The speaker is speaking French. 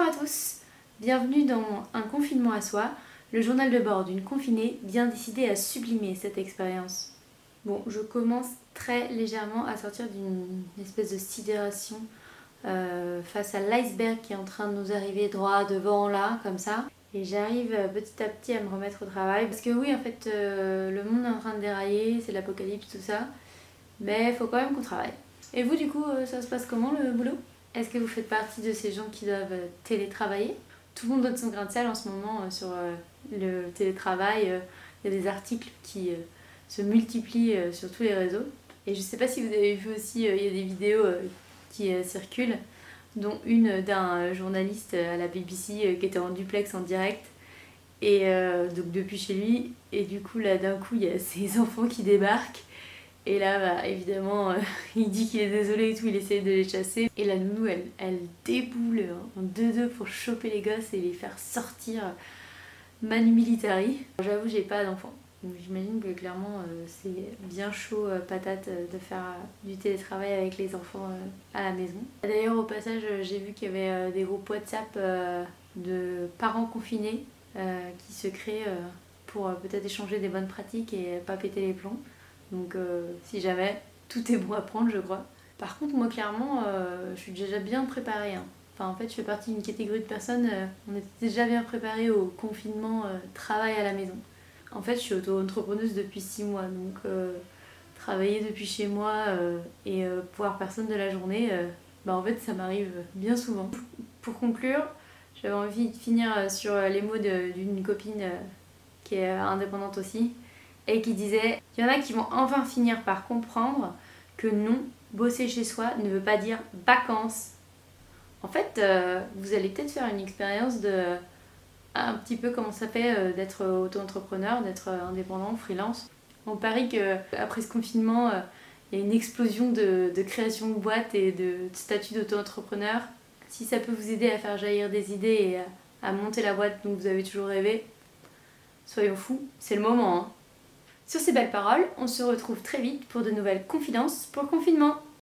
à tous, bienvenue dans Un confinement à soi, le journal de bord d'une confinée bien décidée à sublimer cette expérience. Bon, je commence très légèrement à sortir d'une espèce de sidération face à l'iceberg qui est en train de nous arriver droit devant là, comme ça. Et j'arrive petit à petit à me remettre au travail. Parce que oui, en fait, le monde est en train de dérailler, c'est l'apocalypse, tout ça. Mais il faut quand même qu'on travaille. Et vous, du coup, ça se passe comment le boulot ? Est-ce que vous faites partie de ces gens qui doivent télétravailler ? Tout le monde donne son grain de sel en ce moment sur le télétravail. Il y a des articles qui se multiplient sur tous les réseaux. Et je ne sais pas si vous avez vu aussi, il y a des vidéos qui circulent, dont une d'un journaliste à la BBC qui était en duplex en direct. Et donc depuis chez lui. Et du coup, là, d'un coup, il y a ses enfants qui débarquent. Et là, bah, évidemment, il dit qu'il est désolé et tout, il essaie de les chasser. Et la nounou, elle déboule en deux pour choper les gosses et les faire sortir manu militari. J'avoue, j'ai pas d'enfant. Donc j'imagine que clairement, c'est bien chaud patate de faire du télétravail avec les enfants à la maison. D'ailleurs, au passage, j'ai vu qu'il y avait des groupes WhatsApp de parents confinés qui se créent pour peut-être échanger des bonnes pratiques et pas péter les plombs. Donc si jamais, tout est bon à prendre, je crois. Par contre, moi clairement, je suis déjà bien préparée. Enfin, en fait, je fais partie d'une catégorie de personnes, on était déjà bien préparés au confinement travail à la maison. En fait, je suis auto-entrepreneuse depuis 6 mois, donc travailler depuis chez moi et voir personne de la journée, en fait, ça m'arrive bien souvent. Pour conclure, j'avais envie de finir sur les mots d'une copine qui est indépendante aussi, et qui disait « Il y en a qui vont enfin finir par comprendre que non, bosser chez soi ne veut pas dire vacances. » En fait, vous allez peut-être faire une expérience de un petit peu comment ça fait d'être auto-entrepreneur, d'être indépendant, freelance. On parie qu'après ce confinement, il y a une explosion de création de boîtes et de statut d'auto-entrepreneur. Si ça peut vous aider à faire jaillir des idées et à monter la boîte dont vous avez toujours rêvé, soyons fous, c'est le moment. Sur ces belles paroles, on se retrouve très vite pour de nouvelles confidences pour le confinement.